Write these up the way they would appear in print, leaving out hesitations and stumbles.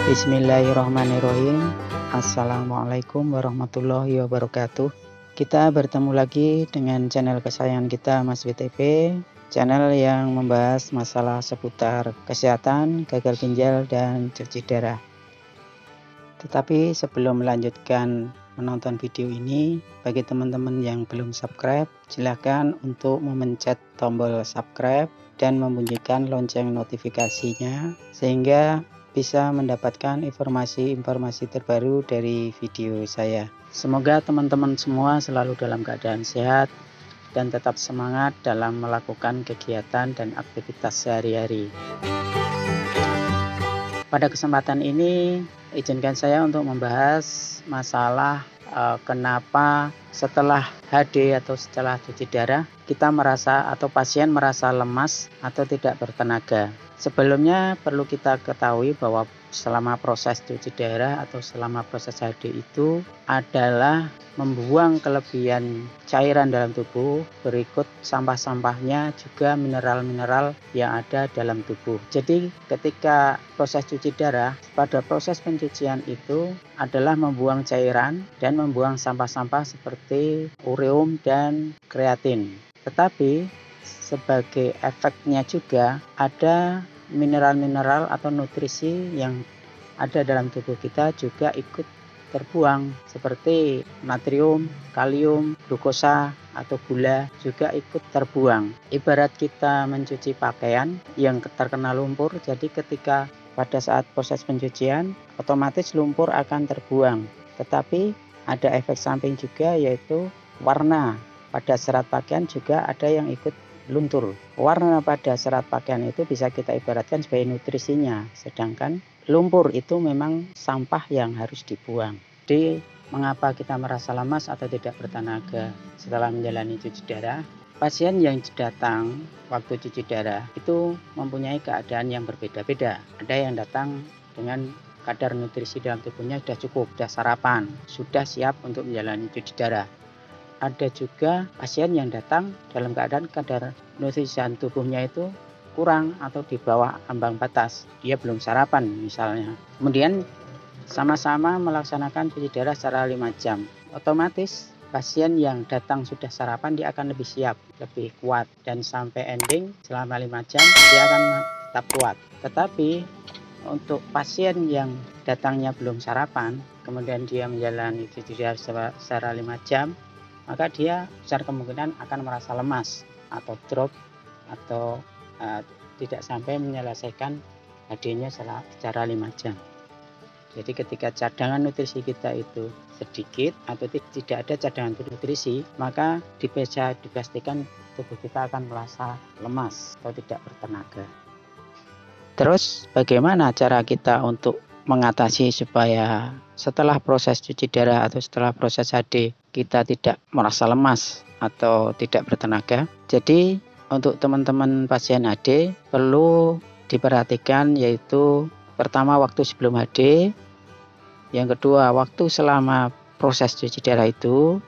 Bismillahirrahmanirrahim. Assalamualaikum warahmatullahi wabarakatuh. Kita bertemu lagi dengan channel kesayangan kita, Mas WTP, channel yang membahas masalah seputar kesehatan, gagal ginjal, dan cuci darah. Tetapi sebelum melanjutkan menonton video ini, bagi teman-teman yang belum subscribe, silakan untuk memencet tombol subscribe dan membunyikan lonceng notifikasinya sehingga bisa mendapatkan informasi-informasi terbaru dari video saya. Semoga teman-teman semua selalu dalam keadaan sehat dan tetap semangat dalam melakukan kegiatan dan aktivitas sehari-hari. Pada kesempatan ini, izinkan saya untuk membahas masalah kenapa setelah HD atau setelah cuci darah kita merasa atau pasien merasa lemas atau tidak bertenaga. Sebelumnya perlu kita ketahui bahwa selama proses cuci darah atau selama proses HD itu adalah membuang kelebihan cairan dalam tubuh, berikut sampah-sampahnya juga mineral-mineral yang ada dalam tubuh. Jadi ketika proses cuci darah, pada proses pencucian itu adalah membuang cairan dan membuang sampah-sampah seperti ureum dan kreatin. Tetapi sebagai efeknya juga ada mineral-mineral atau nutrisi yang ada dalam tubuh kita juga ikut terbuang seperti natrium, kalium, glukosa atau gula juga ikut terbuang. Ibarat kita mencuci pakaian yang terkena lumpur, jadi ketika pada saat proses pencucian otomatis lumpur akan terbuang. Tetapi ada efek samping juga, yaitu warna pada serat pakaian juga ada yang ikut luntur. Warna pada serat pakaian itu bisa kita ibaratkan sebagai nutrisinya, sedangkan lumpur itu memang sampah yang harus dibuang. Jadi mengapa kita merasa lemas atau tidak bertenaga setelah menjalani cuci darah? Pasien yang datang waktu cuci darah itu mempunyai keadaan yang berbeda-beda. Ada yang datang dengan kadar nutrisi dalam tubuhnya sudah cukup, sudah sarapan, sudah siap untuk menjalani cuci darah. Ada juga pasien yang datang dalam keadaan kadar nutrisi tubuhnya itu kurang atau di bawah ambang batas. Dia belum sarapan misalnya. Kemudian sama-sama melaksanakan cuci darah secara 5 jam. Otomatis pasien yang datang sudah sarapan dia akan lebih siap, lebih kuat, dan sampai ending selama 5 jam dia akan tetap kuat. Tetapi untuk pasien yang datangnya belum sarapan, kemudian dia menjalani cuci darah secara 5 jam, maka dia besar kemungkinan akan merasa lemas atau drop atau tidak sampai menyelesaikan HD-nya secara 5 jam. Jadi ketika cadangan nutrisi kita itu sedikit atau tidak ada cadangan nutrisi, maka bisa dipastikan tubuh kita akan merasa lemas atau tidak bertenaga. Terus bagaimana cara kita untuk mengatasi supaya setelah proses cuci darah atau setelah proses HD kita tidak merasa lemas atau tidak bertenaga? Jadi untuk teman-teman pasien HD perlu diperhatikan, yaitu pertama waktu sebelum HD, yang kedua waktu selama proses cuci darah itu,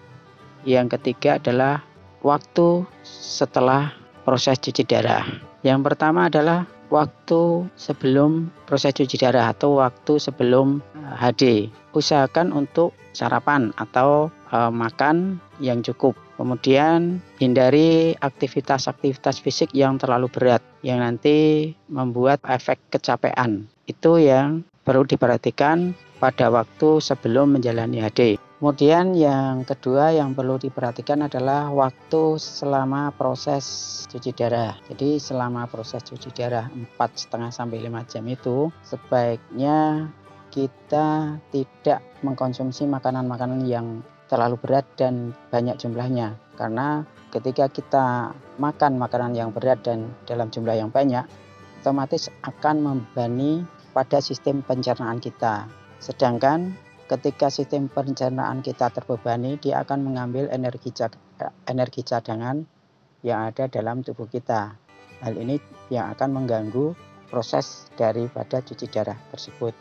yang ketiga adalah waktu setelah proses cuci darah. Yang pertama adalah waktu sebelum proses cuci darah atau waktu sebelum HD. Usahakan untuk sarapan atau makan yang cukup. Kemudian hindari aktivitas-aktivitas fisik yang terlalu berat yang nanti membuat efek kecapean. Itu yang perlu diperhatikan pada waktu sebelum menjalani HD. Kemudian yang kedua yang perlu diperhatikan adalah waktu selama proses cuci darah. Jadi selama proses cuci darah 4,5 sampai 5 jam itu sebaiknya kita tidak mengkonsumsi makanan-makanan yang terlalu berat dan banyak jumlahnya. Karena ketika kita makan makanan yang berat dan dalam jumlah yang banyak, otomatis akan membebani pada sistem pencernaan kita. Sedangkan ketika sistem pencernaan kita terbebani, dia akan mengambil energi cadangan yang ada dalam tubuh kita. Hal ini yang akan mengganggu proses daripada cuci darah tersebut.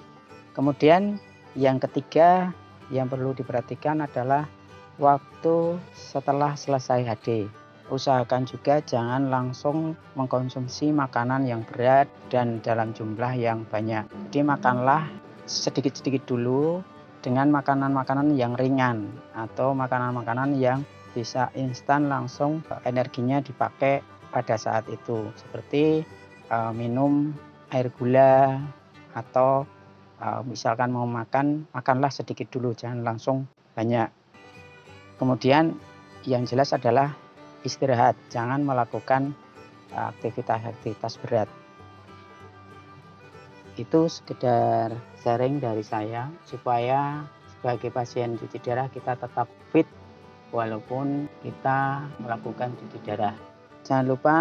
Kemudian yang ketiga yang perlu diperhatikan adalah waktu setelah selesai HD. Usahakan juga jangan langsung mengkonsumsi makanan yang berat dan dalam jumlah yang banyak. Jadi makanlah sedikit-sedikit dulu dengan makanan-makanan yang ringan atau makanan-makanan yang bisa instan langsung energinya dipakai pada saat itu, seperti minum air gula atau misalkan mau makan, makanlah sedikit dulu, jangan langsung banyak. Kemudian yang jelas adalah istirahat, jangan melakukan aktivitas-aktivitas berat. Itu sekedar sharing dari saya supaya sebagai pasien cuci darah kita tetap fit walaupun kita melakukan cuci darah. Jangan lupa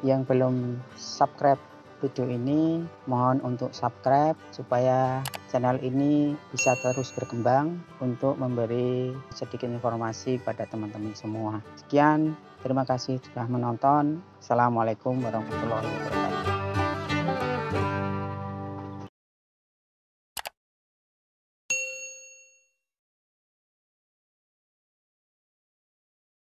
yang belum subscribe video ini, mohon untuk subscribe supaya channel ini bisa terus berkembang untuk memberi sedikit informasi pada teman-teman semua. Sekian, terima kasih sudah menonton. Assalamualaikum warahmatullahi wabarakatuh.